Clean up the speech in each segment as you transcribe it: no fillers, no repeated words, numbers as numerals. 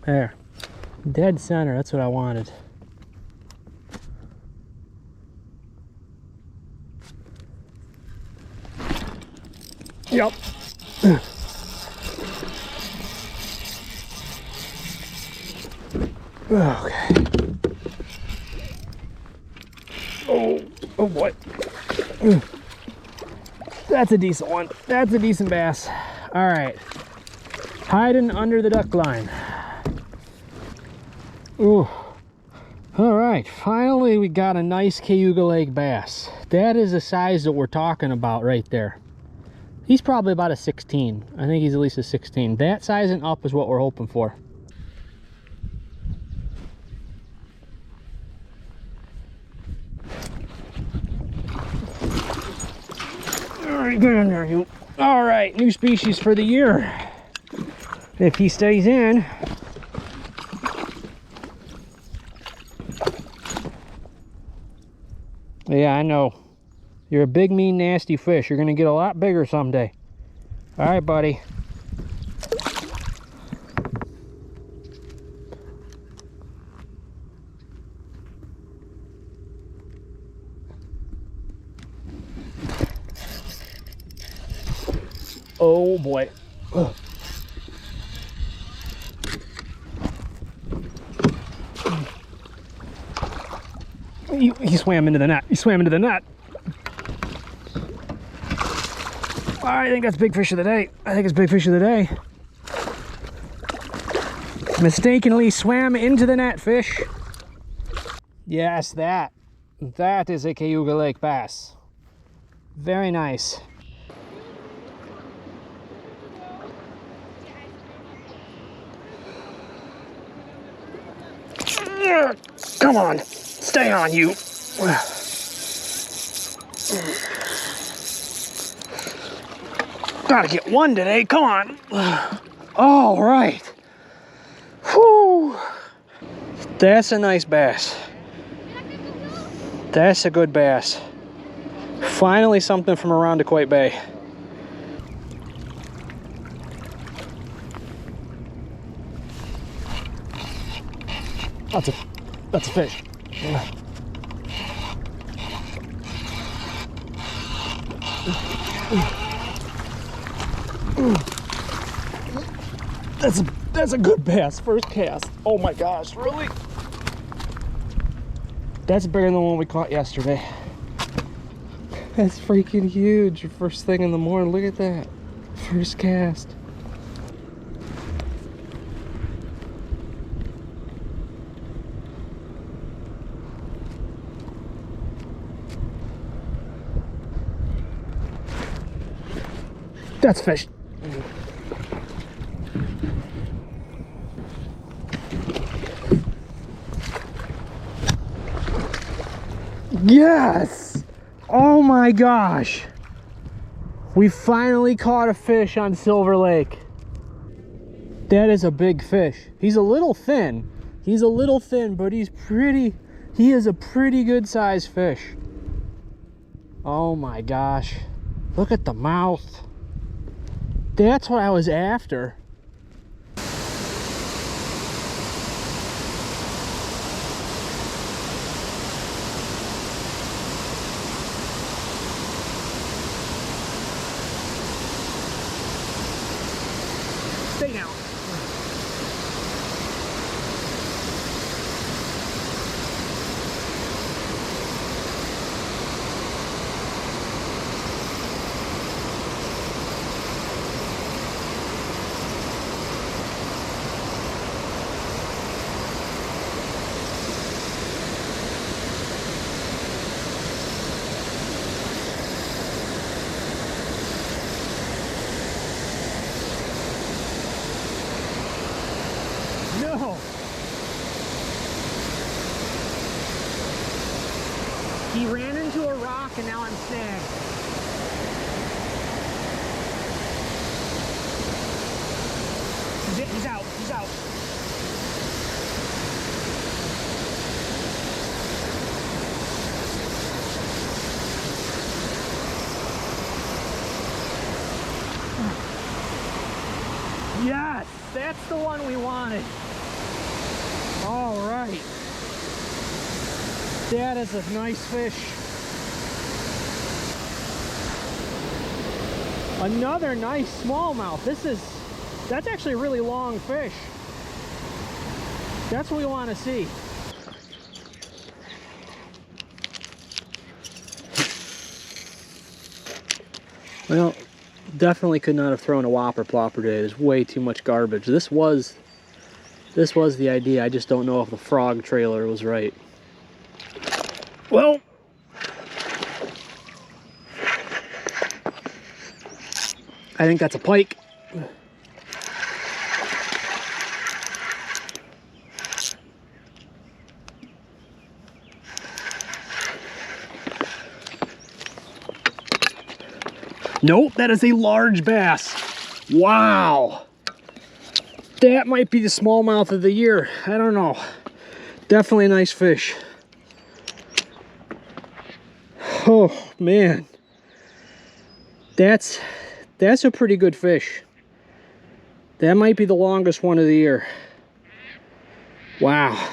There. Dead center, that's what I wanted. Yep. Okay. Oh boy. That's a decent one. That's a decent bass. All right. Hiding under the duck line. Ooh. All right. Finally, we got a nice Cayuga Lake bass. That is the size that we're talking about right there. He's probably about a 16. I think he's at least a 16. That size and up is what we're hoping for. All right, get in there, you. All right, new species for the year. If he stays in. Yeah, I know. You're a big, mean, nasty fish. You're gonna get a lot bigger someday. All right, buddy. Oh boy. Ugh. He swam into the net. He swam into the net. I think that's big fish of the day. I think it's big fish of the day. Mistakenly swam into the net, fish. Yes, that is a Cayuga Lake bass. Very nice. Come on, stay on, you. Gotta get one today, come on. All right. Whew. That's a nice bass. That's a good bass. Finally something from around Decoit Bay. That's a fish. That's a good bass. First cast. Oh my gosh, really? That's bigger than the one we caught yesterday. That's freaking huge. First thing in the morning. Look at that. First cast. That's fish. Yes! Oh my gosh! We finally caught a fish on Silver Lake. That is a big fish. He's a little thin. He's a little thin, but he is a pretty good sized fish. Oh my gosh. Look at the mouth. That's what I was after. Stay down. No. He ran into a rock and now I'm snagged. He's out. He's out. Yes, that's the one we wanted. All right. That is a nice fish. Another nice smallmouth. That's actually a really long fish. That's what we want to see. Well, definitely could not have thrown a whopper plopper today. There's way too much garbage. This was the idea. I just don't know if the frog trailer was right. Well, I think that's a pike. Nope, that is a large bass. Wow. That might be the smallmouth of the year. I don't know. Definitely a nice fish. Oh, man. That's a pretty good fish. That might be the longest one of the year. Wow.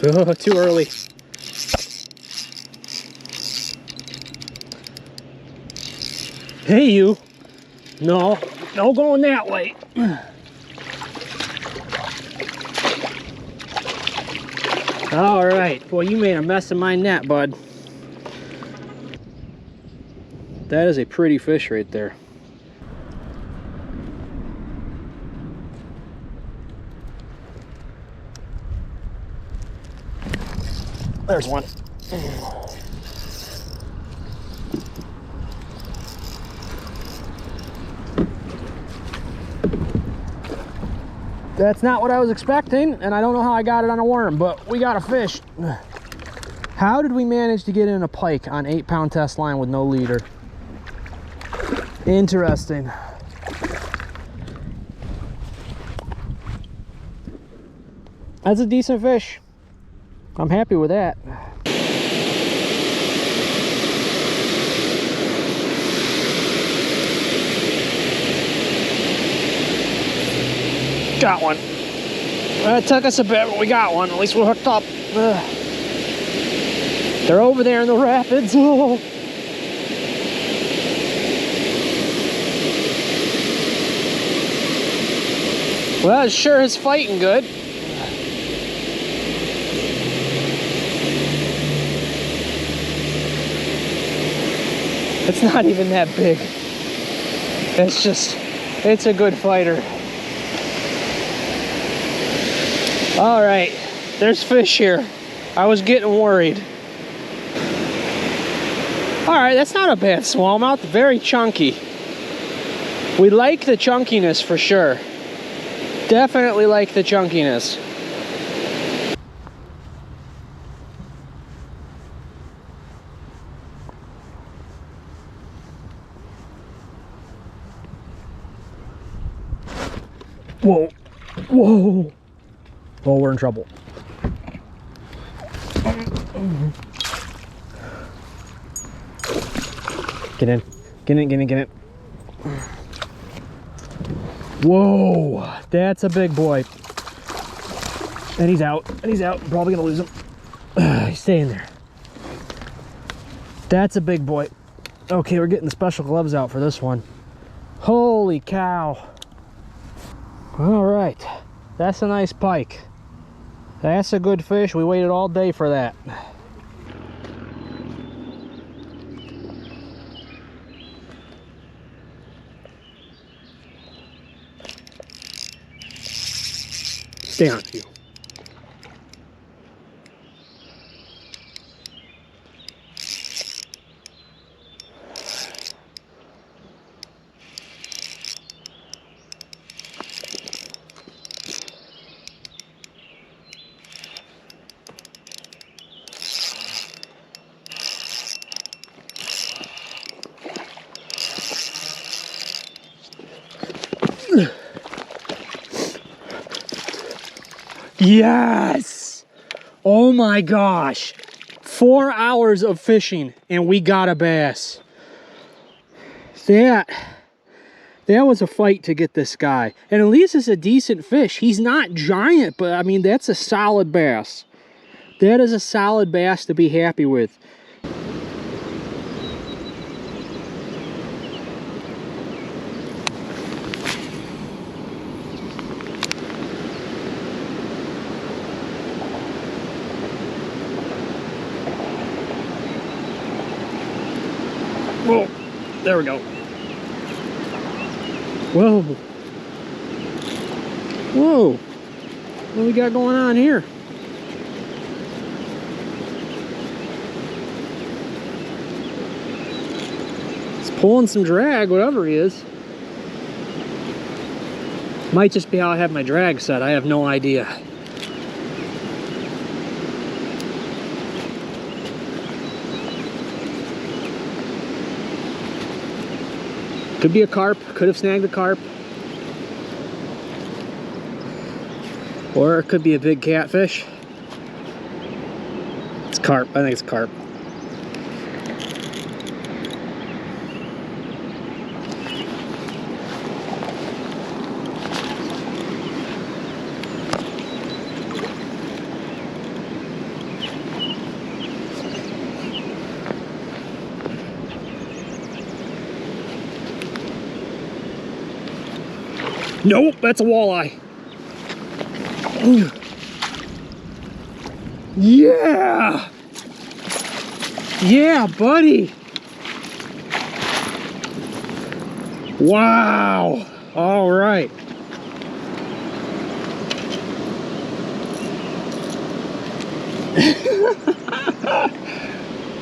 Oh, too early. Hey, you. No going that way. All right. Boy, you made a mess of my net, bud. That is a pretty fish right there. There's one. That's not what I was expecting, and I don't know how I got it on a worm, but we got a fish. How did we manage to get in a pike on 8-pound test line with no leader? Interesting. That's a decent fish. I'm happy with that. Got one. It took us a bit, but we got one. At least we're hooked up. They're over there in the rapids. Well, it sure is fighting good. It's not even that big. It's a good fighter. All right, there's fish here. I was getting worried. All right, that's not a bad smallmouth, very chunky. We like the chunkiness for sure. Definitely like the chunkiness. Whoa, whoa. Oh, we're in trouble. Get in, get in, get in, get in. Whoa, that's a big boy. And he's out, and he's out. I'm probably gonna lose him. He's staying there. That's a big boy. Okay, we're getting the special gloves out for this one. Holy cow. All right, that's a nice pike. That's a good fish. We waited all day for that. Stay on you. Yes! Oh my gosh. 4 hours of fishing and we got a bass. That was a fight to get this guy. And at least it's a decent fish. He's not giant, but I mean, that's a solid bass. That is a solid bass to be happy with. Whoa, there we go. Whoa. Whoa. What do we got going on here? He's pulling some drag, whatever he is. Might just be how I have my drag set. I have no idea. Could be a carp, could have snagged the carp. Or it could be a big catfish. It's carp, I think it's carp. Nope, that's a walleye. Yeah! Yeah, buddy! Wow! All right.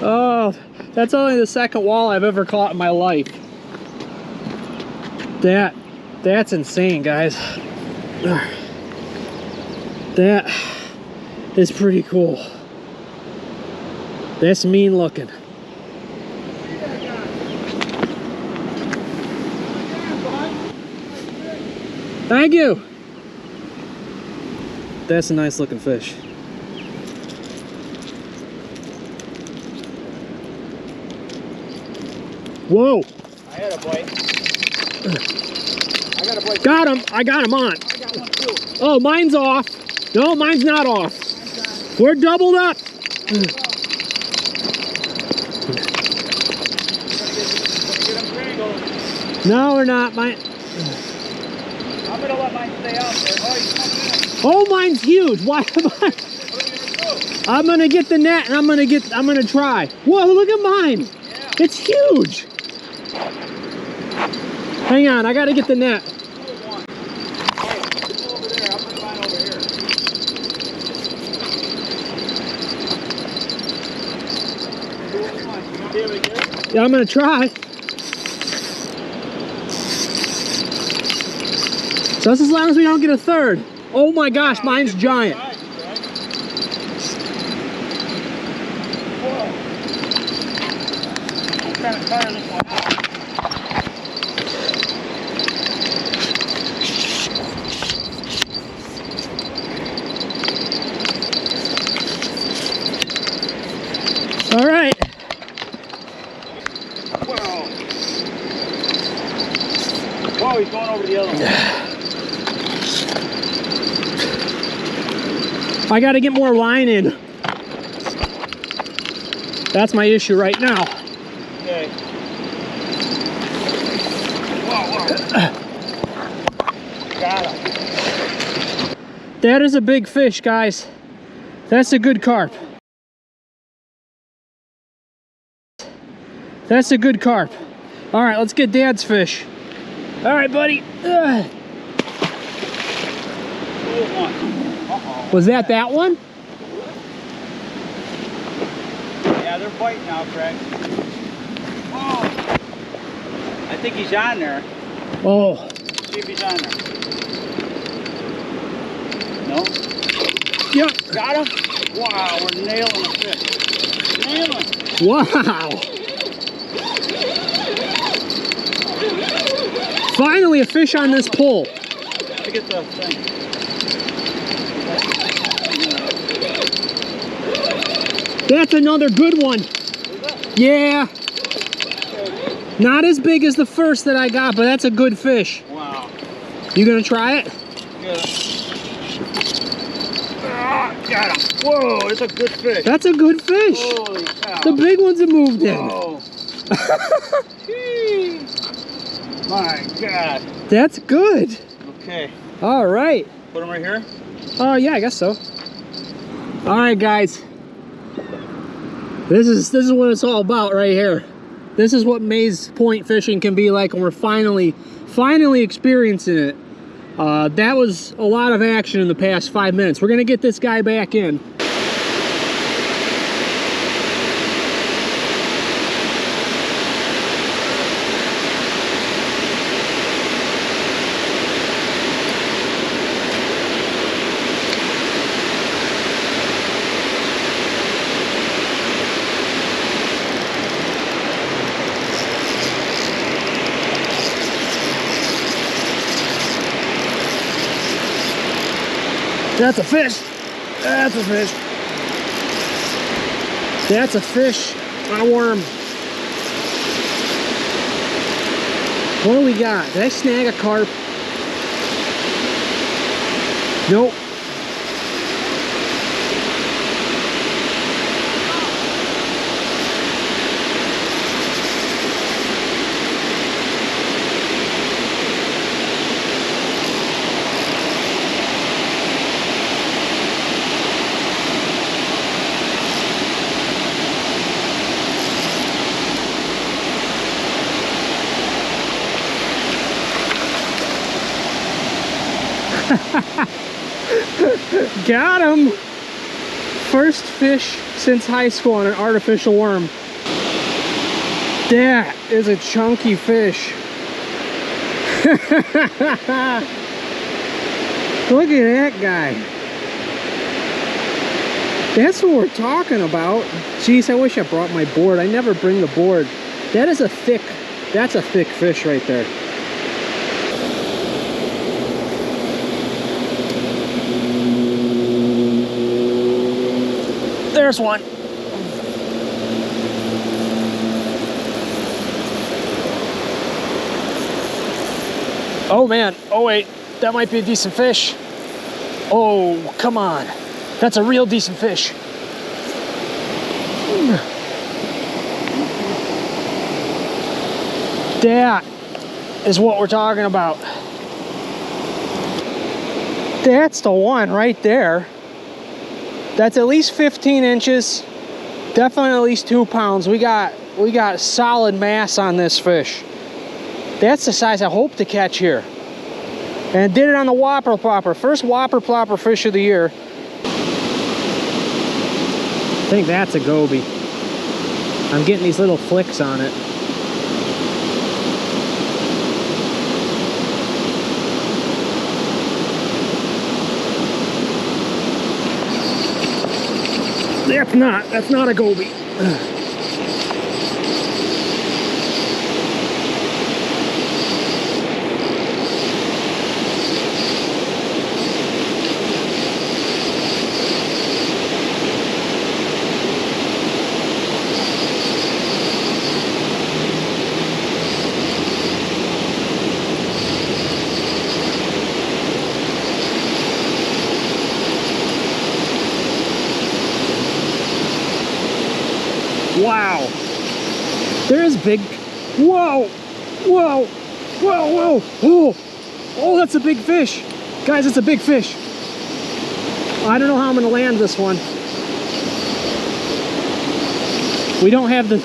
Oh, that's only the second walleye I've ever caught in my life. That's insane, guys. That is pretty cool. That's mean looking. Thank you. That's a nice looking fish. Whoa. I had a bite. I got a bite. Got him. I got him on. I got one too. Oh, mine's off. No, mine's not off. We're doubled up. No, we're not. Mine. I'm gonna let mine stay out there. Oh, he's coming in. Oh, mine's huge. Why am I? What are you gonna do? I'm gonna get the net and I'm gonna try. Whoa, look at mine. Yeah. It's huge. Hang on, I gotta get the net. One. Oh, over there. I'm putting mine over here. Do what you want. You gonna be able to get it? Yeah, I'm gonna try. Just as long as we don't get a third. Oh my gosh, mine's giant. Whoa. I'm trying to tire this one out. All right. Whoa. Whoa, he's going over the other one. I gotta get more line in. That's my issue right now. Okay. Whoa. Got him. That is a big fish, guys. That's a good carp. That's a good carp. All right, let's get Dad's fish. All right, buddy. Was that one? Yeah, they're biting now, Craig. Oh! I think he's on there. Oh. See if he's on there. No? Yep. Got him? Wow, we're nailing the fish. Nailing. Wow. Finally a fish on this pole. To get the thing. That's another good one. Yeah. Not as big as the first that I got, but that's a good fish. Wow. You gonna try it? Yeah. Ah, got him. Whoa, that's a good fish. That's a good fish. Holy cow. The big ones have moved in. Whoa. My God. That's good. Okay. All right. Put him right here? Oh, yeah, I guess so. All right, guys. This is what it's all about right here. This is what Maze Point fishing can be like when we're finally experiencing it. That was a lot of action in the past 5 minutes. We're gonna get this guy back in. That's a fish. That's a fish. That's a fish on a worm. What do we got? Did I snag a carp? Nope. Got him! First fish since high school on an artificial worm. That is a chunky fish. Look at that guy. That's what we're talking about. Jeez, I wish I brought my board. I never bring the board. That's a thick fish right there. There's one. Oh man, oh wait, that might be a decent fish. Oh, come on. That's a real decent fish. That is what we're talking about. That's the one right there. That's at least 15 inches, definitely at least 2 pounds. We got solid mass on this fish. That's the size I hope to catch here. And did it on the whopper plopper. First whopper plopper fish of the year. I think that's a goby. I'm getting these little flicks on it. That's not a goby. Wow, there's big, whoa, whoa, whoa, whoa, oh, that's a big fish. Guys, it's a big fish. I don't know how I'm gonna land this one. We don't have the,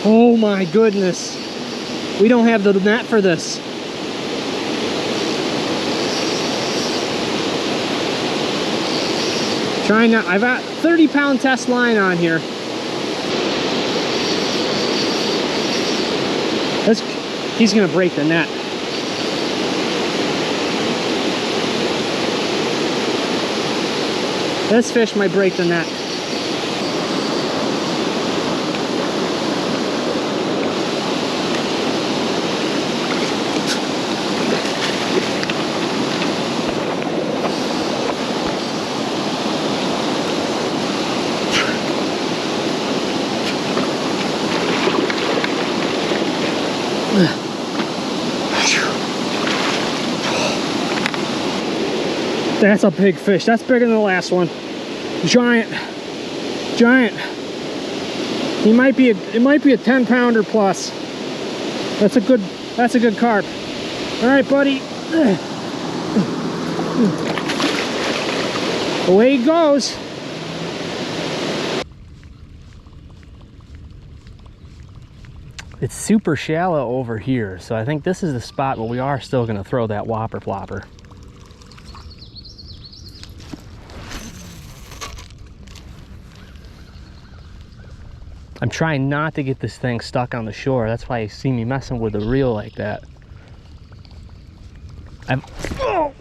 oh my goodness. We don't have the net for this. Trying not, I've got 30-pound test line on here. He's gonna break the net. This fish might break the net. That's a big fish. That's bigger than the last one. Giant. Giant. It might be a 10-pounder plus. That's a good carp. All right, buddy. Away he goes. It's super shallow over here, so I think this is the spot where we are still gonna throw that whopper plopper. I'm trying not to get this thing stuck on the shore. That's why you see me messing with the reel like that. Oh!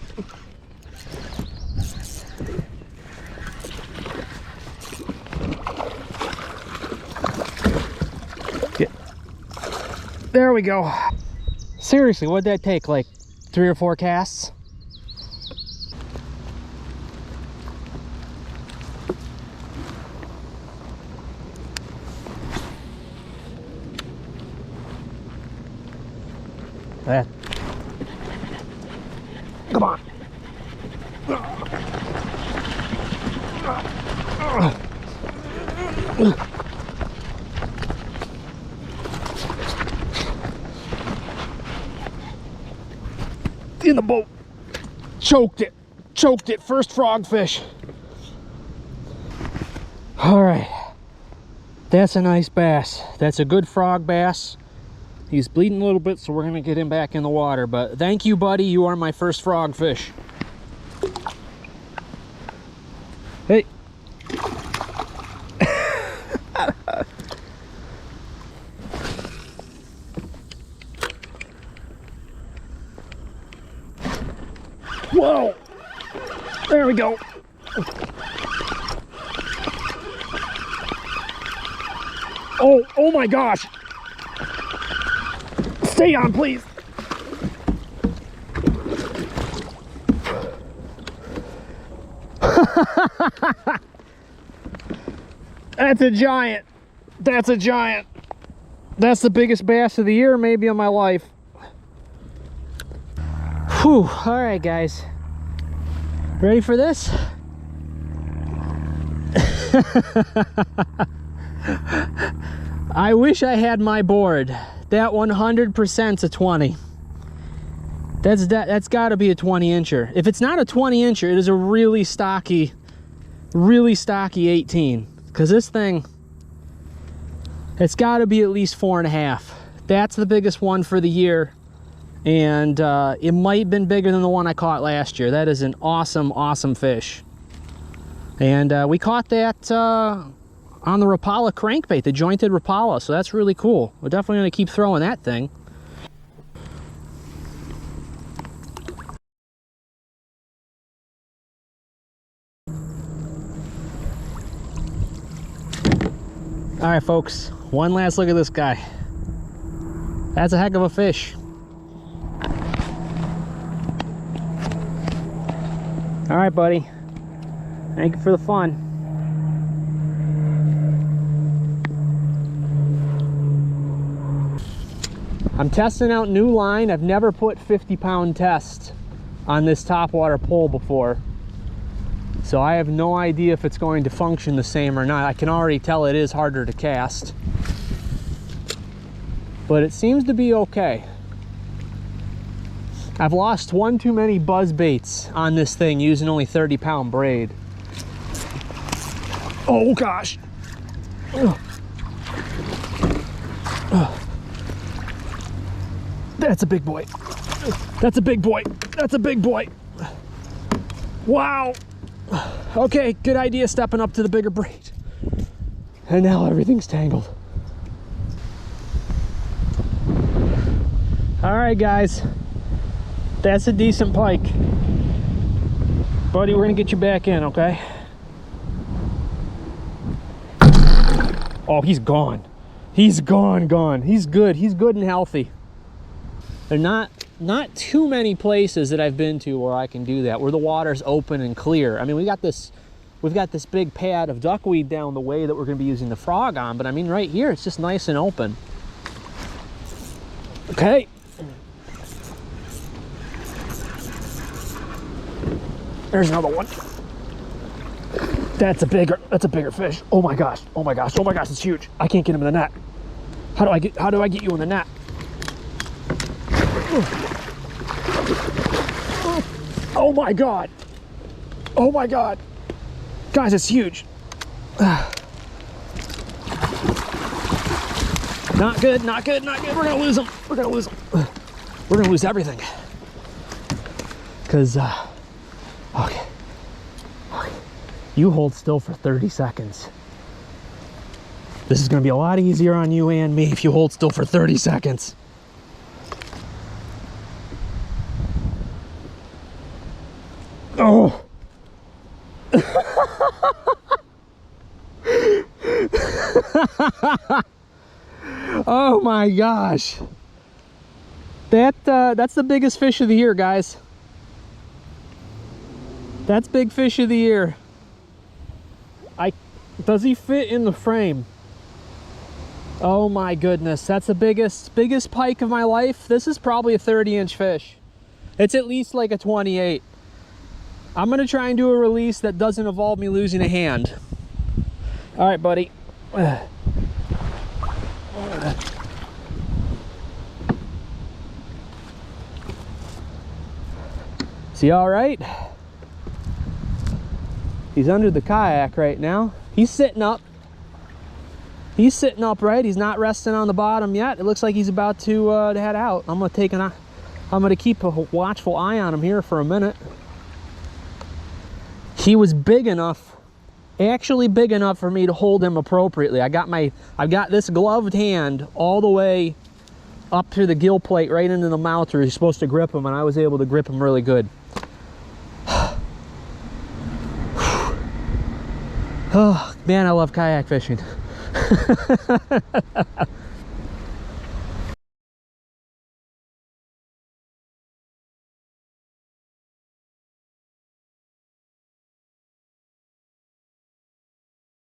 There we go. Seriously, what'd that take? Like 3 or 4 casts? That. Come on. In the boat. Choked it. Choked it. First frogfish. All right. That's a nice bass. That's a good frog bass. He's bleeding a little bit, so we're gonna get him back in the water. But thank you, buddy. You are my first frogfish. Hey. Whoa. There we go. Oh my gosh. Stay on, please. That's a giant. That's a giant. That's the biggest bass of the year, maybe, of my life. Whew. All right, guys. Ready for this? I wish I had my board. That 100%'s a 20. That's got to be a 20-incher. If it's not a 20-incher, it is a really stocky 18. Because this thing, it's got to be at least 4.5. That's the biggest one for the year. And it might have been bigger than the one I caught last year. That is an awesome, awesome fish. And we caught that on the Rapala crankbait, the jointed Rapala, so that's really cool. We're definitely going to keep throwing that thing. All right, folks, one last look at this guy. That's a heck of a fish. All right, buddy. Thank you for the fun. I'm testing out new line. I've never put 50-pound test on this topwater pole before. So I have no idea if it's going to function the same or not. I can already tell it is harder to cast. But it seems to be okay. I've lost one too many buzz baits on this thing using only 30-pound braid. Oh gosh. Ugh. Ugh. That's a big boy. That's a big boy. That's a big boy. Wow. Okay, good idea stepping up to the bigger braid. And now everything's tangled. All right, guys. That's a decent pike. Buddy, we're gonna get you back in, okay? Oh, he's gone. He's gone. He's good and healthy. There are not too many places that I've been to where I can do that, where the water's open and clear. I mean, we've got this big pad of duckweed down the way that we're gonna be using the frog on, but I mean, right here, it's just nice and open. Okay. There's another one. That's a bigger fish. Oh my gosh, oh my gosh, oh my gosh, it's huge. I can't get him in the net. How do I get you in the net? Oh my God. Oh my God. Guys, it's huge. Not good, not good, not good. We're gonna lose him. We're gonna lose him. We're gonna lose everything. Cause, okay. You hold still for 30 seconds. This is gonna be a lot easier on you and me if you hold still for 30 seconds. Oh. Oh my gosh. That's the biggest fish of the year, guys. That's big fish of the year. Does he fit in the frame? Oh my goodness, that's the biggest pike of my life. This is probably a 30-inch fish. It's at least like a 28. I'm gonna try and do a release that doesn't involve me losing a hand. All right, buddy. Is he all right? He's under the kayak right now. He's sitting up. He's sitting upright. He's not resting on the bottom yet. It looks like he's about to head out. I'm gonna keep a watchful eye on him here for a minute. He was big enough, actually big enough for me to hold him appropriately. I've got this gloved hand all the way up to the gill plate, right into the mouth where you're supposed to grip him, and I was able to grip him really good. Oh man, I love kayak fishing.